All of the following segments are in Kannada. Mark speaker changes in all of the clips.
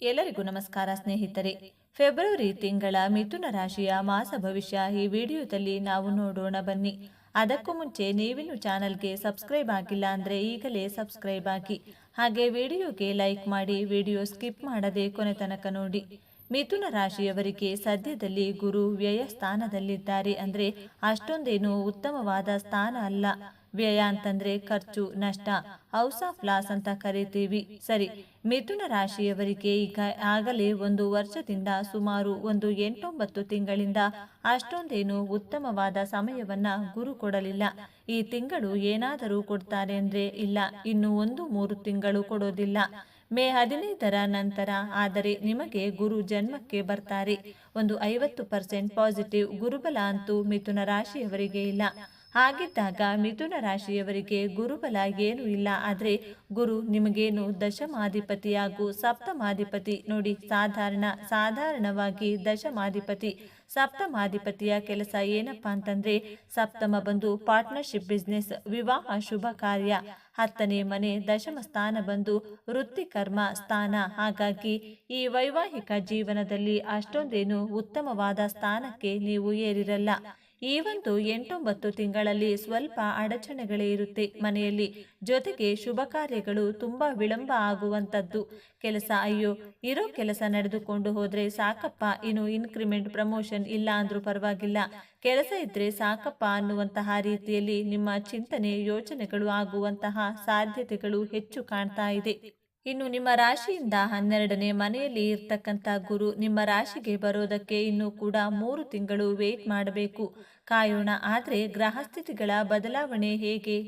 Speaker 1: ಎಲ್ಲರಿಗೂ ನಮಸ್ಕಾರ ಸ್ನೇಹಿತರೆ. ಫೆಬ್ರವರಿ ತಿಂಗಳ ಮಿಥುನ ರಾಶಿಯ ಮಾಸ ಭವಿಷ್ಯ ಈ ವಿಡಿಯೋದಲ್ಲಿ ನಾವು ನೋಡೋಣ ಬನ್ನಿ. ಅದಕ್ಕೂ ಮುಂಚೆ ನೀವಿನ್ನು ಚಾನಲ್ಗೆ ಸಬ್ಸ್ಕ್ರೈಬ್ ಆಗಿಲ್ಲ ಅಂದರೆ ಈಗಲೇ ಸಬ್ಸ್ಕ್ರೈಬ್ ಆಗಿ, ಹಾಗೆ ವಿಡಿಯೋಗೆ ಲೈಕ್ ಮಾಡಿ, ವಿಡಿಯೋ ಸ್ಕಿಪ್ ಮಾಡದೆ ಕೊನೆ ತನಕ ನೋಡಿ. ಮಿಥುನ ರಾಶಿಯವರಿಗೆ ಸದ್ಯದಲ್ಲಿ ಗುರು ವ್ಯಯ ಸ್ಥಾನದಲ್ಲಿದ್ದಾರೆ. ಅಂದರೆ ಅಷ್ಟೊಂದೇನು ಉತ್ತಮವಾದ ಸ್ಥಾನ ಅಲ್ಲ. ವ್ಯಯ ಅಂತಂದ್ರೆ ಖರ್ಚು, ನಷ್ಟ, ಹೌಸ್ ಆಫ್ ಲಾಸ್ ಅಂತ ಕರಿತೀವಿ. ಸರಿ, ಮಿಥುನ ರಾಶಿಯವರಿಗೆ ಈಗ ಆಗಲೇ ಒಂದು ವರ್ಷದಿಂದ ಸುಮಾರು 8-9 ತಿಂಗಳಿಂದ ಅಷ್ಟೊಂದೇನು ಉತ್ತಮವಾದ ಸಮಯವನ್ನ ಗುರು ಕೊಡಲಿಲ್ಲ. ಈ ತಿಂಗಳು ಏನಾದರೂ ಕೊಡ್ತಾರೆ ಅಂದ್ರೆ ಇಲ್ಲ, ಇನ್ನು 1-3 ತಿಂಗಳು ಕೊಡೋದಿಲ್ಲ. ಮೇ 15ರ ನಂತರ ಆದರೆ ನಿಮಗೆ ಗುರು ಜನ್ಮಕ್ಕೆ ಬರ್ತಾರೆ. ಒಂದು 50% ಪಾಸಿಟಿವ್ ಗುರುಬಲ ಅಂತೂ ಮಿಥುನ ರಾಶಿಯವರಿಗೆ ಇಲ್ಲ. ಹಾಗಿದ್ದಾಗ ಮಿಥುನ ರಾಶಿಯವರಿಗೆ ಗುರುಬಲ ಏನೂ ಇಲ್ಲ. ಆದರೆ ಗುರು ನಿಮಗೇನು ದಶಮಾಧಿಪತಿ ಹಾಗೂ ಸಪ್ತಮಾಧಿಪತಿ ನೋಡಿ. ಸಾಧಾರಣವಾಗಿ ದಶಮಾಧಿಪತಿ ಸಪ್ತಮಾಧಿಪತಿಯ ಕೆಲಸ ಏನಪ್ಪಾ ಅಂತಂದ್ರೆ, ಸಪ್ತಮ ಬಂದು ಪಾರ್ಟ್ನರ್ಶಿಪ್, ಬಿಸ್ನೆಸ್, ವಿವಾಹ, ಶುಭ ಕಾರ್ಯ. 10ನೇ ಮನೆ ದಶಮ ಸ್ಥಾನ ಬಂದು ವೃತ್ತಿ ಕರ್ಮ ಸ್ಥಾನ. ಹಾಗಾಗಿ ಈ ವೈವಾಹಿಕ ಜೀವನದಲ್ಲಿ ಅಷ್ಟೊಂದೇನು ಉತ್ತಮವಾದ ಸ್ಥಾನಕ್ಕೆ ನೀವು ಏರಿರಲ್ಲ. ಈ ಒಂದು 8-9 ತಿಂಗಳಲ್ಲಿ ಸ್ವಲ್ಪ ಅಡಚಣೆಗಳೇ ಇರುತ್ತೆ ಮನೆಯಲ್ಲಿ. ಜೊತೆಗೆ ಶುಭ ಕಾರ್ಯಗಳು ತುಂಬಾ ವಿಳಂಬ ಆಗುವಂಥದ್ದು. ಕೆಲಸ, ಅಯ್ಯೋ ಇರೋ ಕೆಲಸ ನಡೆದುಕೊಂಡು ಹೋದ್ರೆ ಸಾಕಪ್ಪ, ಇನ್ನು ಇನ್ಕ್ರಿಮೆಂಟ್, ಪ್ರಮೋಷನ್ ಇಲ್ಲ ಅಂದ್ರೂ ಪರವಾಗಿಲ್ಲ, ಕೆಲಸ ಇದ್ರೆ ಸಾಕಪ್ಪ ಅನ್ನುವಂತಹ ರೀತಿಯಲ್ಲಿ ನಿಮ್ಮ ಚಿಂತನೆ, ಯೋಚನೆಗಳು ಆಗುವಂತಹ ಸಾಧ್ಯತೆಗಳು ಹೆಚ್ಚು ಕಾಣ್ತಾ ಇದೆ. ಇನ್ನು ನಿಮ್ಮ ರಾಶಿಯಿಂದ 12ನೇ ಮನೆಯಲ್ಲಿ ಇರ್ತಕ್ಕಂಥ ಗುರು ನಿಮ್ಮ ರಾಶಿಗೆ ಬರೋದಕ್ಕೆ ಇನ್ನೂ ಕೂಡ 3 ತಿಂಗಳು ವೇಟ್ ಮಾಡಬೇಕು, ಕಾಯೋಣ. ಆದರೆ ಗ್ರಹಸ್ಥಿತಿಗಳ ಬದಲಾವಣೆ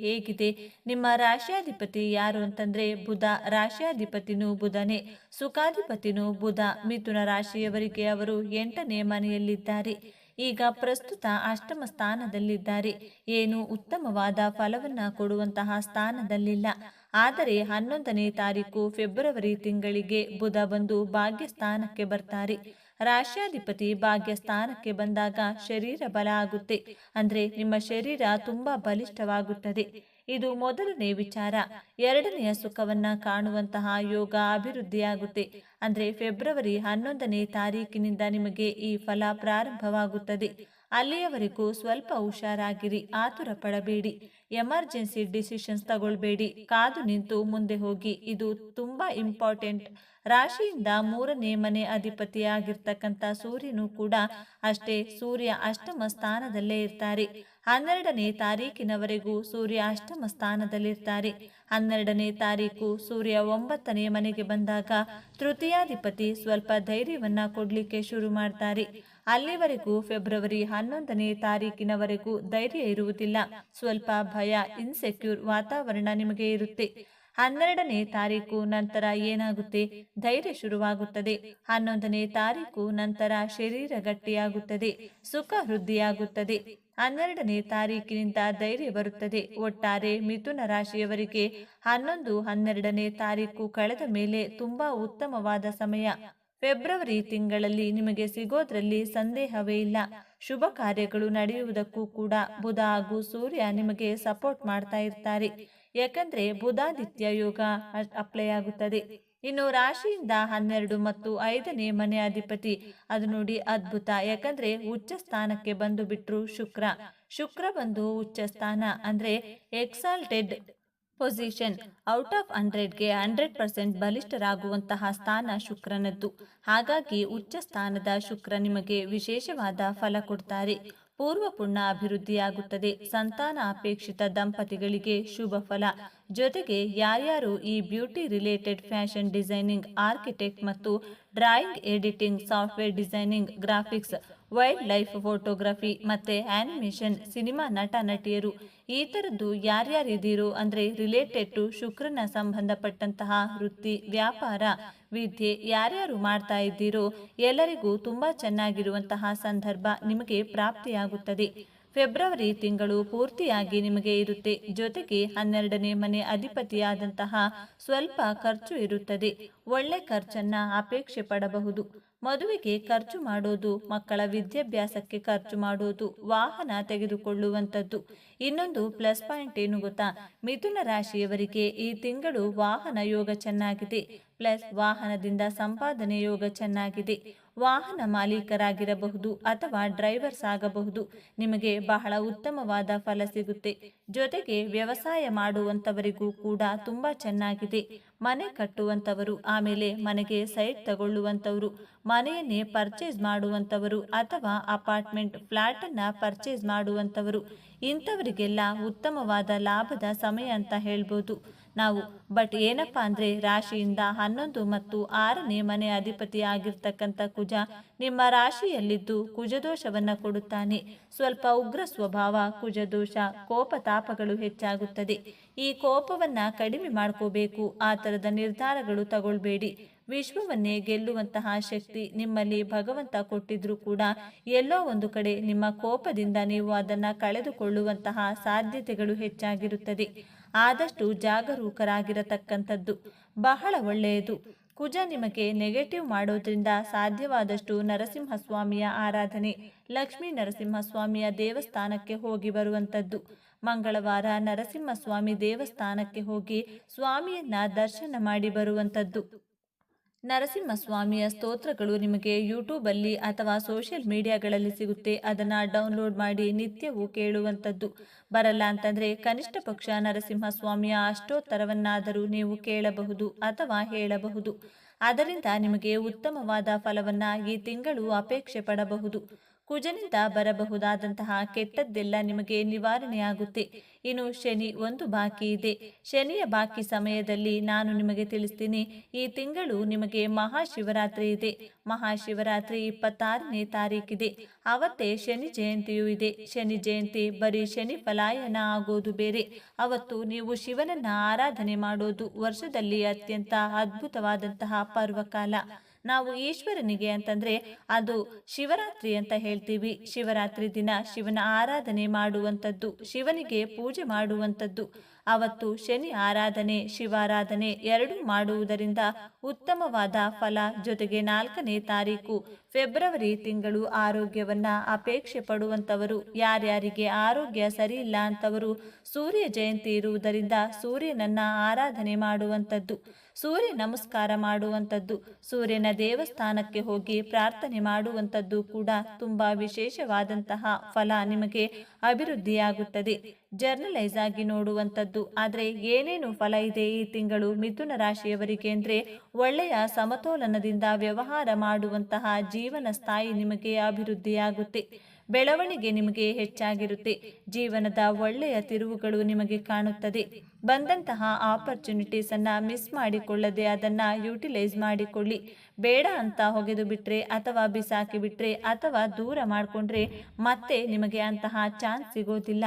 Speaker 1: ಹೇಗಿದೆ? ನಿಮ್ಮ ರಾಶಿಯಾಧಿಪತಿ ಯಾರು ಅಂತಂದ್ರೆ ಬುಧ. ರಾಶಿಯಾಧಿಪತಿನೂ ಬುಧನೇ, ಸುಖಾಧಿಪತಿನೂ ಬುಧ. ಮಿಥುನ ರಾಶಿಯವರಿಗೆ ಅವರು 8ನೇ ಮನೆಯಲ್ಲಿದ್ದಾರೆ. ಈಗ ಪ್ರಸ್ತುತ ಅಷ್ಟಮ ಸ್ಥಾನದಲ್ಲಿದ್ದಾರೆ. ಏನು ಉತ್ತಮವಾದ ಫಲವನ್ನ ಕೊಡುವಂತಹ ಸ್ಥಾನದಲ್ಲಿಲ್ಲ. ಆದರೆ 11ನೇ ತಾರೀಕು ಫೆಬ್ರವರಿ ತಿಂಗಳಿಗೆ ಬುಧ ಬಂದು ಭಾಗ್ಯ ಸ್ಥಾನಕ್ಕೆ ಬರ್ತಾರೆ. ರಾಶ್ಯಾಧಿಪತಿ ಭಾಗ್ಯ ಸ್ಥಾನಕ್ಕೆ ಬಂದಾಗ ಶರೀರ ಬಲ ಆಗುತ್ತೆ. ಅಂದ್ರೆ ನಿಮ್ಮ ಶರೀರ ತುಂಬಾ ಬಲಿಷ್ಠವಾಗುತ್ತದೆ. ಇದು ಮೊದಲನೇ ವಿಚಾರ. ಎರಡನೆಯ ಸುಖವನ್ನ ಕಾಣುವಂತಹ ಯೋಗ ಅಭಿವೃದ್ಧಿಯಾಗುತ್ತೆ. ಅಂದ್ರೆ ಫೆಬ್ರವರಿ 11ನೇ ತಾರೀಕಿನಿಂದ ನಿಮಗೆ ಈ ಫಲ ಪ್ರಾರಂಭವಾಗುತ್ತದೆ. ಅಲ್ಲಿಯವರೆಗೂ ಸ್ವಲ್ಪ ಹುಷಾರಾಗಿರಿ, ಆತುರ ಪಡಬೇಡಿ, ಎಮರ್ಜೆನ್ಸಿ ಡಿಸಿಷನ್ಸ್ ತಗೊಳ್ಬೇಡಿ, ಕಾದು ನಿಂತು ಮುಂದೆ ಹೋಗಿ. ಇದು ತುಂಬಾ ಇಂಪಾರ್ಟೆಂಟ್. ರಾಶಿಯಿಂದ 3ನೇ ಮನೆ ಅಧಿಪತಿಯಾಗಿರ್ತಕ್ಕಂಥ ಸೂರ್ಯನು ಕೂಡ ಅಷ್ಟೇ. ಸೂರ್ಯ ಅಷ್ಟಮ ಸ್ಥಾನದಲ್ಲೇ ಇರ್ತಾರೆ. 12ನೇ ತಾರೀಕಿನವರೆಗೂ ಸೂರ್ಯ ಅಷ್ಟಮ ಸ್ಥಾನದಲ್ಲಿರ್ತಾರೆ. 12ನೇ ತಾರೀಕು ಸೂರ್ಯ 9ನೇ ಮನೆಗೆ ಬಂದಾಗ ತೃತೀಯಾಧಿಪತಿ ಸ್ವಲ್ಪ ಧೈರ್ಯವನ್ನ ಕೊಡ್ಲಿಕ್ಕೆ ಶುರು ಮಾಡ್ತಾರೆ. ಅಲ್ಲಿವರೆಗೂ ಫೆಬ್ರವರಿ 11ನೇ ತಾರೀಕಿನವರೆಗೂ ಧೈರ್ಯ ಇರುವುದಿಲ್ಲ. ಸ್ವಲ್ಪ ಭಯ, ಇನ್ಸೆಕ್ಯೂರ್ ವಾತಾವರಣ ನಿಮಗೆ ಇರುತ್ತೆ. 12ನೇ ತಾರೀಕು ನಂತರ ಏನಾಗುತ್ತೆ? ಧೈರ್ಯ ಶುರುವಾಗುತ್ತದೆ. 11ನೇ ತಾರೀಕು ನಂತರ ಶರೀರ ಗಟ್ಟಿಯಾಗುತ್ತದೆ, ಸುಖ ವೃದ್ಧಿಯಾಗುತ್ತದೆ. 12ನೇ ತಾರೀಕಿನಿಂದ ಧೈರ್ಯ ಬರುತ್ತದೆ. ಒಟ್ಟಾರೆ ಮಿಥುನ ರಾಶಿಯವರಿಗೆ 11-12ನೇ ತಾರೀಕು ಕಳೆದ ಮೇಲೆ ತುಂಬಾ ಉತ್ತಮವಾದ ಸಮಯ. ಫೆಬ್ರವರಿ ತಿಂಗಳಲ್ಲಿ ನಿಮಗೆ ಸಿಗೋದ್ರಲ್ಲಿ ಸಂದೇಹವೇ ಇಲ್ಲ. ಶುಭ ಕಾರ್ಯಗಳು ನಡೆಯುವುದಕ್ಕೂ ಕೂಡ ಬುಧ ಹಾಗೂ ಸೂರ್ಯ ನಿಮಗೆ ಸಪೋರ್ಟ್ ಮಾಡ್ತಾ ಇರ್ತಾರೆ. ಯಾಕಂದ್ರೆ ಬುಧಾದಿತ್ಯ ಯೋಗ ಅಪ್ಲೈ ಆಗುತ್ತದೆ. ಇನ್ನು ರಾಶಿಯಿಂದ 12 ಮತ್ತು 5ನೇ ಮನೆ ಅಧಿಪತಿ, ಅದು ನೋಡಿ ಅದ್ಭುತ. ಯಾಕಂದ್ರೆ ಉಚ್ಚ ಸ್ಥಾನಕ್ಕೆ ಬಂದು ಬಿಟ್ರು ಶುಕ್ರ ಬಂದು ಉಚ್ಚ ಸ್ಥಾನ ಅಂದ್ರೆ ಎಕ್ಸಾಲ್ಟೆಡ್ ಪೊಸಿಷನ್. ಔಟ್ ಆಫ್ 100ಗೆ 100% ಬಲಿಷ್ಠರಾಗುವಂತಹ ಸ್ಥಾನ ಶುಕ್ರನದ್ದು. ಹಾಗಾಗಿ ಉಚ್ಚ ಸ್ಥಾನದ ಶುಕ್ರ ನಿಮಗೆ ವಿಶೇಷವಾದ ಫಲ ಕೊಡ್ತಾರೆ. ಪೂರ್ವ ಪುಣ್ಯ ಅಭಿವೃದ್ಧಿಯಾಗುತ್ತದೆ. ಸಂತಾನ ಅಪೇಕ್ಷಿತ ದಂಪತಿಗಳಿಗೆ ಶುಭ ಫಲ. ಜೊತೆಗೆ ಯಾರ್ಯಾರು ಈ beauty related, fashion designing, architect ಮತ್ತು drawing, editing, software designing, graphics, wild life photography ಮತ್ತೆ ಆನಿಮೇಷನ್, ಸಿನಿಮಾ ನಟ ನಟಿಯರು, ಈ ತರದ್ದು ಯಾರ್ಯಾರಿದ್ದೀರೋ ಅಂದ್ರೆ ರಿಲೇಟೆಡ್ ಟು ಶುಕ್ರನ ಸಂಬಂಧಪಟ್ಟಂತಹ ವೃತ್ತಿ, ವ್ಯಾಪಾರ, ವಿದ್ಯೆ ಯಾರ್ಯಾರು ಮಾಡ್ತಾ ಇದ್ದೀರೋ ಎಲ್ಲರಿಗೂ ತುಂಬಾ ಚೆನ್ನಾಗಿರುವಂತಹ ಸಂದರ್ಭ ನಿಮಗೆ ಪ್ರಾಪ್ತಿಯಾಗುತ್ತದೆ. ಫೆಬ್ರವರಿ ತಿಂಗಳು ಪೂರ್ತಿಯಾಗಿ ನಿಮಗೆ ಇರುತ್ತೆ. ಜೊತೆಗೆ 12ನೇ ಮನೆ ಅಧಿಪತಿಯಾದಂತಹ ಸ್ವಲ್ಪ ಖರ್ಚು ಇರುತ್ತದೆ. ಒಳ್ಳೆ ಖರ್ಚನ್ನ ಅಪೇಕ್ಷೆ ಪಡಬಹುದು. ಮದುವೆಗೆ ಖರ್ಚು ಮಾಡೋದು, ಮಕ್ಕಳ ವಿದ್ಯಾಭ್ಯಾಸಕ್ಕೆ ಖರ್ಚು ಮಾಡೋದು, ವಾಹನ ತೆಗೆದುಕೊಳ್ಳುವಂಥದ್ದು. ಇನ್ನೊಂದು ಪ್ಲಸ್ ಪಾಯಿಂಟ್ ಏನು ಗೊತ್ತಾ? ಮಿಥುನ ರಾಶಿಯವರಿಗೆ ಈ ತಿಂಗಳು ವಾಹನ ಯೋಗ ಚೆನ್ನಾಗಿದೆ. ಪ್ಲಸ್ ವಾಹನದಿಂದ ಸಂಪಾದನೆ ಯೋಗ ಚೆನ್ನಾಗಿದೆ. ವಾಹನ ಮಾಲೀಕರಾಗಿರಬಹುದು ಅಥವಾ ಡ್ರೈವರ್ಸ್ ಆಗಬಹುದು. ನಿಮಗೆ ಬಹಳ ಉತ್ತಮವಾದ ಫಲ ಸಿಗುತ್ತೆ. ಜೊತೆಗೆ ವ್ಯವಸಾಯ ಮಾಡುವಂಥವರಿಗೂ ಕೂಡ ತುಂಬಾ ಚೆನ್ನಾಗಿದೆ. ಮನೆ ಕಟ್ಟುವಂಥವರು, ಆಮೇಲೆ ಮನೆಗೆ ಸೈಟ್ ತಗೊಳ್ಳುವಂಥವರು, ಮನೆಯನ್ನೇ ಪರ್ಚೇಸ್ ಮಾಡುವಂಥವರು ಅಥವಾ ಅಪಾರ್ಟ್ಮೆಂಟ್ ಫ್ಲ್ಯಾಟನ್ನು ಪರ್ಚೇಸ್ ಮಾಡುವಂಥವರು, ಇಂಥವರಿಗೆಲ್ಲ ಉತ್ತಮವಾದ ಲಾಭದ ಸಮಯ ಅಂತ ಹೇಳ್ಬೋದು ನಾವು. ಬಟ್ ಏನಪ್ಪಾ ಅಂದರೆ, ರಾಶಿಯಿಂದ 11 ಮತ್ತು 6ನೇ ಮನೆ ಅಧಿಪತಿ ಆಗಿರ್ತಕ್ಕಂಥ ಕುಜ ನಿಮ್ಮ ರಾಶಿಯಲ್ಲಿದ್ದು ಕುಜದೋಷವನ್ನು ಕೊಡುತ್ತಾನೆ. ಸ್ವಲ್ಪ ಉಗ್ರ ಸ್ವಭಾವ, ಕುಜದೋಷ, ಕೋಪ ತಾಪಗಳು ಹೆಚ್ಚಾಗುತ್ತದೆ. ಈ ಕೋಪವನ್ನ ಕಡಿಮೆ ಮಾಡ್ಕೋಬೇಕು. ಆ ಥರದ ನಿರ್ಧಾರಗಳು ತಗೊಳ್ಬೇಡಿ. ವಿಶ್ವವನ್ನೇ ಗೆಲ್ಲುವಂತಹ ಶಕ್ತಿ ನಿಮ್ಮಲ್ಲಿ ಭಗವಂತ ಕೊಟ್ಟಿದ್ರೂ ಕೂಡ ಎಲ್ಲೋ ಒಂದು ಕಡೆ ನಿಮ್ಮ ಕೋಪದಿಂದ ನೀವು ಅದನ್ನು ಕಳೆದುಕೊಳ್ಳುವಂತಹ ಸಾಧ್ಯತೆಗಳು ಹೆಚ್ಚಾಗಿರುತ್ತದೆ. ಆದಷ್ಟು ಜಾಗರೂಕರಾಗಿರತಕ್ಕಂಥದ್ದು ಬಹಳ ಒಳ್ಳೆಯದು. ಕುಜ ನಿಮಗೆ ನೆಗೆಟಿವ್ ಮಾಡೋದ್ರಿಂದ ಸಾಧ್ಯವಾದಷ್ಟು ನರಸಿಂಹಸ್ವಾಮಿಯ ಆರಾಧನೆ, ಲಕ್ಷ್ಮೀ ನರಸಿಂಹಸ್ವಾಮಿಯ ದೇವಸ್ಥಾನಕ್ಕೆ ಹೋಗಿ ಬರುವಂಥದ್ದು. ಮಂಗಳವಾರ ನರಸಿಂಹಸ್ವಾಮಿ ದೇವಸ್ಥಾನಕ್ಕೆ ಹೋಗಿ ಸ್ವಾಮಿಯನ್ನ ದರ್ಶನ ಮಾಡಿ ಬರುವಂಥದ್ದು. ನರಸಿಂಹಸ್ವಾಮಿಯ ಸ್ತೋತ್ರಗಳು ನಿಮಗೆ ಯೂಟ್ಯೂಬಲ್ಲಿ ಅಥವಾ ಸೋಷಿಯಲ್ ಮೀಡಿಯಾಗಳಲ್ಲಿ ಸಿಗುತ್ತೆ. ಅದನ್ನು ಡೌನ್ಲೋಡ್ ಮಾಡಿ ನಿತ್ಯವೂ ಕೇಳುವಂಥದ್ದು. ಬರಲ್ಲ ಅಂತಂದರೆ ಕನಿಷ್ಠ ಪಕ್ಷ ನರಸಿಂಹಸ್ವಾಮಿಯ ಅಷ್ಟೋತ್ತರವನ್ನಾದರೂ ನೀವು ಕೇಳಬಹುದು ಅಥವಾ ಹೇಳಬಹುದು. ಅದರಿಂದ ನಿಮಗೆ ಉತ್ತಮವಾದ ಫಲವನ್ನು ಈ ತಿಂಗಳು ಅಪೇಕ್ಷೆ ಪಡಬಹುದು. ಕುಜನಿಂದ ಬರಬಹುದಾದಂತಹ ಕೆಟ್ಟದ್ದೆಲ್ಲ ನಿಮಗೆ ನಿವಾರಣೆಯಾಗುತ್ತೆ. ಇನ್ನು ಶನಿ ಒಂದು ಬಾಕಿ ಇದೆ. ಶನಿಯ ಬಾಕಿ ಸಮಯದಲ್ಲಿ ನಾನು ನಿಮಗೆ ತಿಳಿಸ್ತೀನಿ. ಈ ತಿಂಗಳು ನಿಮಗೆ ಮಹಾಶಿವರಾತ್ರಿ ಇದೆ. ಮಹಾಶಿವರಾತ್ರಿ 26ನೇ ತಾರೀಕಿದೆ. ಅವತ್ತೇ ಶನಿ ಜಯಂತಿಯೂ ಇದೆ. ಶನಿ ಜಯಂತಿ ಬರೀ ಶನಿ ಪಲಾಯನ ಆಗೋದು ಬೇರೆ. ಅವತ್ತು ನೀವು ಶಿವನನ್ನ ಆರಾಧನೆ ಮಾಡೋದು ವರ್ಷದಲ್ಲಿ ಅತ್ಯಂತ ಅದ್ಭುತವಾದಂತಹ ಪರ್ವಕಾಲ. ನಾವು ಈಶ್ವರನಿಗೆ ಅಂತಂದ್ರೆ ಅದು ಶಿವರಾತ್ರಿ ಅಂತ ಹೇಳ್ತೀವಿ. ಶಿವರಾತ್ರಿ ದಿನ ಶಿವನ ಆರಾಧನೆ ಮಾಡುವಂಥದ್ದು, ಶಿವನಿಗೆ ಪೂಜೆ ಮಾಡುವಂಥದ್ದು. ಅವತ್ತು ಶನಿ ಆರಾಧನೆ, ಶಿವಾರಾಧನೆ ಎರಡೂ ಮಾಡುವುದರಿಂದ ಉತ್ತಮವಾದ ಫಲ. ಜೊತೆಗೆ 4ನೇ ತಾರೀಕು ಫೆಬ್ರವರಿ ತಿಂಗಳು ಆರೋಗ್ಯವನ್ನ ಅಪೇಕ್ಷೆ ಪಡುವಂಥವರು, ಯಾರ್ಯಾರಿಗೆ ಆರೋಗ್ಯ ಸರಿ ಇಲ್ಲ ಅಂತವರು ಸೂರ್ಯ ಜಯಂತಿ ಇರುವುದರಿಂದ ಸೂರ್ಯನನ್ನ ಆರಾಧನೆ ಮಾಡುವಂಥದ್ದು, ಸೂರ್ಯ ನಮಸ್ಕಾರ ಮಾಡುವಂಥದ್ದು, ಸೂರ್ಯನ ದೇವಸ್ಥಾನಕ್ಕೆ ಹೋಗಿ ಪ್ರಾರ್ಥನೆ ಮಾಡುವಂಥದ್ದು ಕೂಡ ತುಂಬಾ ವಿಶೇಷವಾದಂತಹ ಫಲ ನಿಮಗೆ ಅಭಿವೃದ್ಧಿಯಾಗುತ್ತದೆ. ಜರ್ನಲೈಸ್ ಆಗಿ ನೋಡುವಂಥದ್ದು. ಆದರೆ ಏನೇನು ಫಲ ಇದೆ ಈ ತಿಂಗಳು ಮಿಥುನ ರಾಶಿಯವರಿಗೆ ಅಂದರೆ, ಒಳ್ಳೆಯ ಸಮತೋಲನದಿಂದ ವ್ಯವಹಾರ ಮಾಡುವಂತಹ ಜೀವನ ಸ್ಥಾಯಿ ನಿಮಗೆ ಅಭಿವೃದ್ಧಿಯಾಗುತ್ತೆ. ಬೆಳವಣಿಗೆ ನಿಮಗೆ ಹೆಚ್ಚಾಗಿರುತ್ತೆ. ಜೀವನದ ಒಳ್ಳೆಯ ತಿರುವುಗಳು ನಿಮಗೆ ಕಾಣುತ್ತದೆ. ಬಂದಂತಹ ಆಪರ್ಚುನಿಟೀಸ್ ಅನ್ನ ಮಿಸ್ ಮಾಡಿಕೊಳ್ಳದೆ ಅದನ್ನ ಯುಟಿಲೈಸ್ ಮಾಡಿಕೊಳ್ಳಿ. ಬೇಡ ಅಂತ ಹೊಗೆದು ಬಿಟ್ರೆ ಅಥವಾ ಬಿಸಾಕಿ ಬಿಟ್ರೆ ಅಥವಾ ದೂರ ಮಾಡಿಕೊಂಡ್ರೆ ಮತ್ತೆ ನಿಮಗೆ ಅಂತಹ ಚಾನ್ಸ್ ಸಿಗೋದಿಲ್ಲ.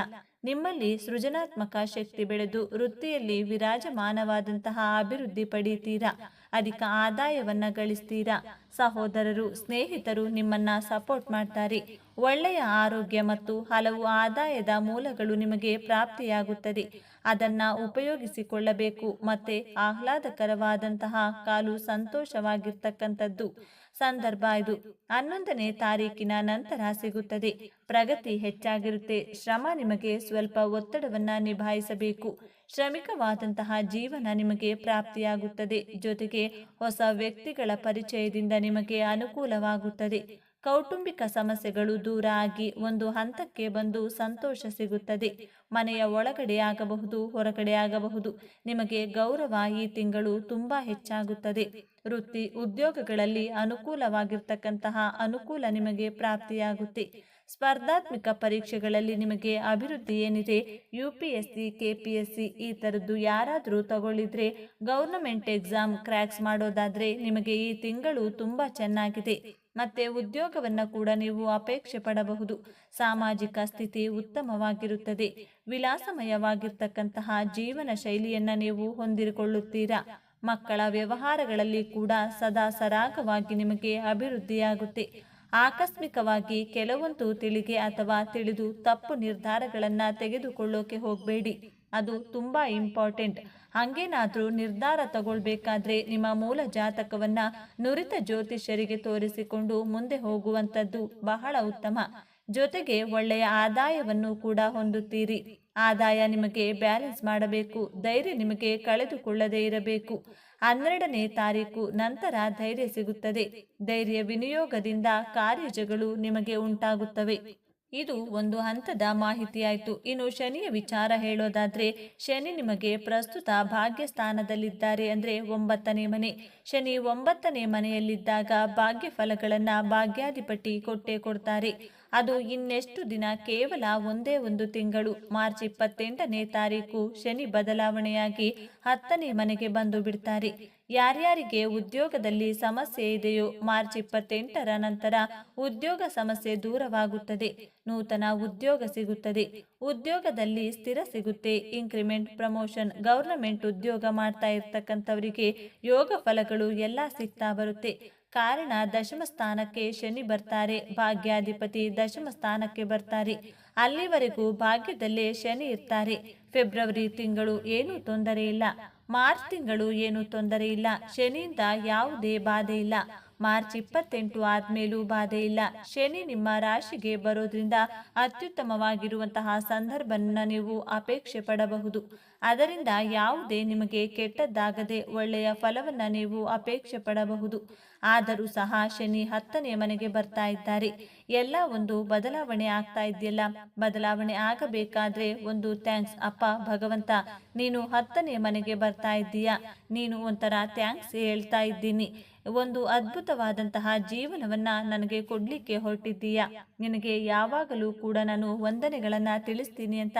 Speaker 1: ನಿಮ್ಮಲ್ಲಿ ಸೃಜನಾತ್ಮಕ ಶಕ್ತಿ ಬೆಳೆದು ವೃತ್ತಿಯಲ್ಲಿ ವಿರಾಜಮಾನವಾದಂತಹ ಅಭಿವೃದ್ಧಿ ಪಡೀತೀರಾ. ಅಧಿಕ ಆದಾಯವನ್ನ ಗಳಿಸ್ತೀರಾ. ಸಹೋದರರು, ಸ್ನೇಹಿತರು ನಿಮ್ಮನ್ನ ಸಪೋರ್ಟ್ ಮಾಡ್ತಾರೆ. ಒಳ್ಳೆಯ ಆರೋಗ್ಯ ಮತ್ತು ಹಲವು ಆದಾಯದ ಮೂಲಗಳು ನಿಮಗೆ ಪ್ರಾಪ್ತಿಯಾಗುತ್ತದೆ. ಅದನ್ನ ಉಪಯೋಗಿಸಿಕೊಳ್ಳಬೇಕು. ಮತ್ತೆ ಆಹ್ಲಾದಕರವಾದಂತಹ ಕಾಲು ಸಂತೋಷವಾಗಿರ್ತಕ್ಕಂಥದ್ದು ಸಂದರ್ಭ ಇದು 11ನೇ ತಾರೀಕಿನ ನಂತರ ಸಿಗುತ್ತದೆ. ಪ್ರಗತಿ ಹೆಚ್ಚಾಗಿರುತ್ತೆ. ಶ್ರಮ ನಿಮಗೆ ಸ್ವಲ್ಪ ಒತ್ತಡವನ್ನ ನಿಭಾಯಿಸಬೇಕು. ಶ್ರಮಿಕವಾದಂತಹ ಜೀವನ ನಿಮಗೆ ಪ್ರಾಪ್ತಿಯಾಗುತ್ತದೆ. ಜೊತೆಗೆ ಹೊಸ ವ್ಯಕ್ತಿಗಳ ಪರಿಚಯದಿಂದ ನಿಮಗೆ ಅನುಕೂಲವಾಗುತ್ತದೆ. ಕೌಟುಂಬಿಕ ಸಮಸ್ಯೆಗಳು ದೂರ ಆಗಿ ಒಂದು ಹಂತಕ್ಕೆ ಬಂದು ಸಂತೋಷ ಸಿಗುತ್ತದೆ. ಮನೆಯ ಒಳಗಡೆ ಆಗಬಹುದು, ಹೊರಗಡೆ ಆಗಬಹುದು, ನಿಮಗೆ ಗೌರವ ಈ ತಿಂಗಳು ತುಂಬಾ ಹೆಚ್ಚಾಗುತ್ತದೆ. ವೃತ್ತಿ ಉದ್ಯೋಗಗಳಲ್ಲಿ ಅನುಕೂಲವಾಗಿರ್ತಕ್ಕಂತಹ ಅನುಕೂಲ ನಿಮಗೆ ಪ್ರಾಪ್ತಿಯಾಗುತ್ತೆ. ಸ್ಪರ್ಧಾತ್ಮಕ ಪರೀಕ್ಷೆಗಳಲ್ಲಿ ನಿಮಗೆ ಅಭಿವೃದ್ಧಿ ಏನಿದೆ, UPSC, KPSC ಈ ಥರದ್ದು ಯಾರಾದರೂ ತಗೊಳ್ಳಿದ್ರೆ, ಗೌರ್ನಮೆಂಟ್ ಎಕ್ಸಾಮ್ ಕ್ರ್ಯಾಕ್ಸ್ ಮಾಡೋದಾದ್ರೆ ನಿಮಗೆ ಈ ತಿಂಗಳು ತುಂಬಾ ಚೆನ್ನಾಗಿದೆ. ಮತ್ತೆ ಉದ್ಯೋಗವನ್ನು ಕೂಡ ನೀವು ಅಪೇಕ್ಷೆ ಪಡಬಹುದು. ಸಾಮಾಜಿಕ ಸ್ಥಿತಿ ಉತ್ತಮವಾಗಿರುತ್ತದೆ. ವಿಲಾಸಮಯವಾಗಿರ್ತಕ್ಕಂತಹ ಜೀವನ ಶೈಲಿಯನ್ನ ನೀವು ಹೊಂದಿಕೊಳ್ಳುತ್ತೀರಾ. ಮಕ್ಕಳ ವ್ಯವಹಾರಗಳಲ್ಲಿ ಕೂಡ ಸದಾ ಸರಾಗವಾಗಿ ನಿಮಗೆ ಅಭಿವೃದ್ಧಿಯಾಗುತ್ತೆ. ಆಕಸ್ಮಿಕವಾಗಿ ಕೆಲವೊಂದು ತಿಳಿಗೆ ಅಥವಾ ತಿಳಿದು ತಪ್ಪು ನಿರ್ಧಾರಗಳನ್ನು ತೆಗೆದುಕೊಳ್ಳೋಕೆ ಹೋಗಬೇಡಿ. ಅದು ತುಂಬಾ ಇಂಪಾರ್ಟೆಂಟ್. ಹಂಗೇನಾದ್ರೂ ನಿರ್ಧಾರ ತಗೊಳ್ಬೇಕಾದ್ರೆ ನಿಮ್ಮ ಮೂಲ ಜಾತಕವನ್ನ ನುರಿತ ಜ್ಯೋತಿಷ್ಯರಿಗೆ ತೋರಿಸಿಕೊಂಡು ಮುಂದೆ ಹೋಗುವಂಥದ್ದು ಬಹಳ ಉತ್ತಮ. ಜೊತೆಗೆ ಒಳ್ಳೆಯ ಆದಾಯವನ್ನು ಕೂಡ ಹೊಂದುತ್ತೀರಿ. ಆದಾಯ ನಿಮಗೆ ಬ್ಯಾಲೆನ್ಸ್ ಮಾಡಬೇಕು, ಧೈರ್ಯ ನಿಮಗೆ ಕಳೆದುಕೊಳ್ಳದೇ ಇರಬೇಕು. 12ನೇ ತಾರೀಕು ನಂತರ ಧೈರ್ಯ ಸಿಗುತ್ತದೆ. ಧೈರ್ಯ ವಿನಿಯೋಗದಿಂದ ಕಾರ್ಯಜಗಳು ನಿಮಗೆ ಉಂಟಾಗುತ್ತವೆ. ಇದು ಒಂದು ಹಂತದ ಮಾಹಿತಿಯಾಯಿತು. ಇನ್ನು ಶನಿಯ ವಿಚಾರ ಹೇಳೋದಾದ್ರೆ, ಶನಿ ನಿಮಗೆ ಪ್ರಸ್ತುತ ಭಾಗ್ಯ ಸ್ಥಾನದಲ್ಲಿದ್ದಾರೆ, ಅಂದ್ರೆ 9ನೇ ಮನೆ. ಶನಿ 9ನೇ ಮನೆಯಲ್ಲಿದ್ದಾಗ ಭಾಗ್ಯ ಫಲಗಳನ್ನ ಭಾಗ್ಯಾಧಿಪತಿ ಕೊಟ್ಟೇ ಕೊಡ್ತಾರೆ. ಅದು ಇನ್ನೆಷ್ಟು ದಿನ, ಕೇವಲ ಒಂದೇ ಒಂದು ತಿಂಗಳು. ಮಾರ್ಚ್ 28ನೇ ತಾರೀಕು ಶನಿ ಬದಲಾವಣೆಯಾಗಿ 10ನೇ ಮನೆಗೆ ಬಂದು ಬಿಡ್ತಾರೆ. ಯಾರ್ಯಾರಿಗೆ ಉದ್ಯೋಗದಲ್ಲಿ ಸಮಸ್ಯೆ ಇದೆಯೋ ಮಾರ್ಚ್ 28ರ ನಂತರ ಉದ್ಯೋಗ ಸಮಸ್ಯೆ ದೂರವಾಗುತ್ತದೆ. ನೂತನ ಉದ್ಯೋಗ ಸಿಗುತ್ತದೆ. ಉದ್ಯೋಗದಲ್ಲಿ ಸ್ಥಿರ ಸಿಗುತ್ತೆ. ಇನ್ಕ್ರಿಮೆಂಟ್, ಪ್ರಮೋಷನ್, ಗವರ್ನಮೆಂಟ್ ಉದ್ಯೋಗ ಮಾಡ್ತಾ ಇರ್ತಕ್ಕಂಥವರಿಗೆ ಯೋಗ ಫಲಗಳು ಎಲ್ಲ ಸಿಗ್ತಾ ಬರುತ್ತೆ. ಕಾರಣ ದಶಮ ಸ್ಥಾನಕ್ಕೆ ಶನಿ ಬರ್ತಾರೆ, ಭಾಗ್ಯಾಧಿಪತಿ ದಶಮ ಸ್ಥಾನಕ್ಕೆ ಬರ್ತಾರೆ. ಅಲ್ಲಿವರೆಗೂ ಭಾಗ್ಯದಲ್ಲೇ ಶನಿ ಇರ್ತಾರೆ. ಫೆಬ್ರವರಿ ತಿಂಗಳು ಏನೂ ತೊಂದರೆ ಇಲ್ಲ. ಮಾರ್ಚ್ ತಿಂಗಳು ಏನೂ ತೊಂದರೆ ಇಲ್ಲ. ಶನಿಯಿಂದ ಯಾವುದೇ ಬಾಧೆ ಇಲ್ಲ. ಮಾರ್ಚ್ 28 ಆದ್ಮೇಲೂ ಬಾಧೆ ಇಲ್ಲ. ಶನಿ ನಿಮ್ಮ ರಾಶಿಗೆ ಬರೋದ್ರಿಂದ ಅತ್ಯುತ್ತಮವಾಗಿರುವಂತಹ ಸಂದರ್ಭನ ನೀವು ಅಪೇಕ್ಷೆ ಪಡಬಹುದು. ಅದರಿಂದ ಯಾವುದೇ ನಿಮಗೆ ಕೆಟ್ಟದ್ದಾಗದೆ ಒಳ್ಳೆಯ ಫಲವನ್ನ ನೀವು ಅಪೇಕ್ಷೆ ಪಡಬಹುದು. ಆದರೂ ಸಹ ಶನಿ 10ನೇ ಮನೆಗೆ ಬರ್ತಾ ಇದ್ದಾರೆ. ಎಲ್ಲ ಒಂದು ಬದಲಾವಣೆ ಆಗ್ತಾ ಇದೆಯಲ್ಲ, ಬದಲಾವಣೆ ಆಗಬೇಕಾದ್ರೆ ಒಂದು ಥ್ಯಾಂಕ್ಸ್ ಅಪ್ಪ ಭಗವಂತ, ನೀನು 10ನೇ ಮನೆಗೆ ಬರ್ತಾ ಇದ್ದೀಯಾ, ನೀನು ಒಂಥರ ಥ್ಯಾಂಕ್ಸ್ ಹೇಳ್ತಾ ಇದ್ದೀನಿ. ಒಂದು ಅದ್ಭುತವಾದಂತಹ ಜೀವನವನ್ನ ನನಗೆ ಕೊಡ್ಲಿಕ್ಕೆ ಹೊರಟಿದ್ದೀಯಾ, ನಿನಗೆ ಯಾವಾಗಲೂ ಕೂಡ ನಾನು ವಂದನೆಗಳನ್ನ ತಿಳಿಸ್ತೀನಿ ಅಂತ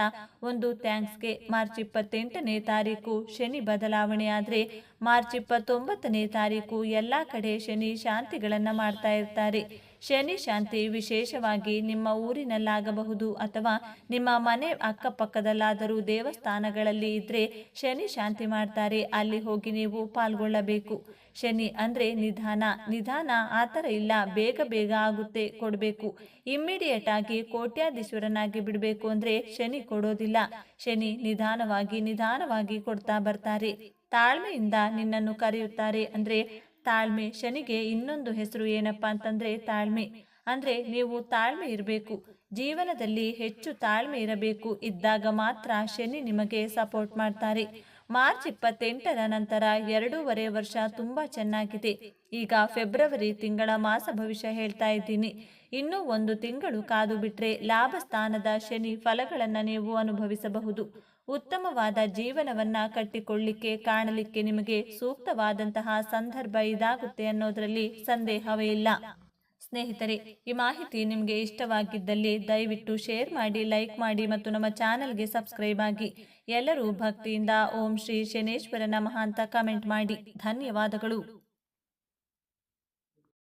Speaker 1: ಒಂದು ಥ್ಯಾಂಕ್ಸ್ಗೆ. ಮಾರ್ಚ್ 28ನೇ ತಾರೀಕು ಶನಿ ಬದಲಾವಣೆ ಆದ್ರೆ ಮಾರ್ಚ್ 29ನೇ ತಾರೀಕು ಎಲ್ಲಾ ಕಡೆ ಶನಿ ಶಾಂತಿಗಳನ್ನ ಮಾಡ್ತಾ ಇರ್ತಾರೆ. ಶನಿ ಶಾಂತಿ ವಿಶೇಷವಾಗಿ ನಿಮ್ಮ ಊರಿನಲ್ಲಾಗಬಹುದು ಅಥವಾ ನಿಮ್ಮ ಮನೆ ಅಕ್ಕಪಕ್ಕದಲ್ಲಾದರೂ ದೇವಸ್ಥಾನಗಳಲ್ಲಿ ಇದ್ರೆ ಶನಿ ಶಾಂತಿ ಮಾಡ್ತಾರೆ. ಅಲ್ಲಿ ಹೋಗಿ ನೀವು ಪಾಲ್ಗೊಳ್ಳಬೇಕು. ಶನಿ ಅಂದ್ರೆ ನಿಧಾನ, ನಿಧಾನ ಆ ಥರ ಇಲ್ಲ, ಬೇಗ ಬೇಗ ಆಗುತ್ತೆ ಕೊಡಬೇಕು. ಇಮ್ಮಿಡಿಯೇಟ್ ಆಗಿ ಕೋಟ್ಯಾಧೀಶ್ವರನಾಗಿ ಬಿಡಬೇಕು ಅಂದ್ರೆ ಶನಿ ಕೊಡೋದಿಲ್ಲ. ಶನಿ ನಿಧಾನವಾಗಿ ನಿಧಾನವಾಗಿ ಕೊಡ್ತಾ ಬರ್ತಾರೆ. ತಾಳ್ಮೆಯಿಂದ ನಿನ್ನನ್ನು ಕರೆಯುತ್ತಾರೆ. ಅಂದ್ರೆ ತಾಳ್ಮೆ, ಶನಿಗೆ ಇನ್ನೊಂದು ಹೆಸರು ಏನಪ್ಪಾ ಅಂತಂದ್ರೆ ತಾಳ್ಮೆ. ಅಂದ್ರೆ ನೀವು ತಾಳ್ಮೆ ಇರಬೇಕು, ಜೀವನದಲ್ಲಿ ಹೆಚ್ಚು ತಾಳ್ಮೆ ಇರಬೇಕು. ಇದ್ದಾಗ ಮಾತ್ರ ಶನಿ ನಿಮಗೆ ಸಪೋರ್ಟ್ ಮಾಡ್ತಾರೆ. ಮಾರ್ಚ್ 28ರ ನಂತರ 2.5 ವರ್ಷ ತುಂಬಾ ಚೆನ್ನಾಗಿದೆ. ಈಗ ಫೆಬ್ರವರಿ ತಿಂಗಳ ಮಾಸ ಭವಿಷ್ಯ ಹೇಳ್ತಾ ಇದ್ದೀನಿ. ಇನ್ನೂ 1 ತಿಂಗಳು ಕಾದು ಬಿಟ್ರೆ ಲಾಭ ಸ್ಥಾನದ ಶನಿ ಫಲಗಳನ್ನ ನೀವು ಅನುಭವಿಸಬಹುದು. ಉತ್ತಮವಾದ ಜೀವನವನ್ನ ಕಟ್ಟಿಕೊಳ್ಳಿಕ್ಕೆ ಕಾಣಲಿಕ್ಕೆ ನಿಮಗೆ ಸೂಕ್ತವಾದಂತಹ ಸಂದರ್ಭ ಇದಾಗುತ್ತೆ ಅನ್ನೋದರಲ್ಲಿ ಸಂದೇಹವೇ ಇಲ್ಲ. ಸ್ನೇಹಿತರೆ, ಈ ಮಾಹಿತಿ ನಿಮಗೆ ಇಷ್ಟವಾಗಿದ್ದಲ್ಲಿ ದಯವಿಟ್ಟು ಶೇರ್ ಮಾಡಿ, ಲೈಕ್ ಮಾಡಿ ಮತ್ತು ನಮ್ಮ ಚಾನಲ್ಗೆ ಸಬ್ಸ್ಕ್ರೈಬ್ ಆಗಿ. ಎಲ್ಲರೂ ಭಕ್ತಿಯಿಂದ ಓಂ ಶ್ರೀ ಶನೇಶ್ವರ ನಮಃ ಅಂತ ಕಮೆಂಟ್ ಮಾಡಿ. ಧನ್ಯವಾದಗಳು.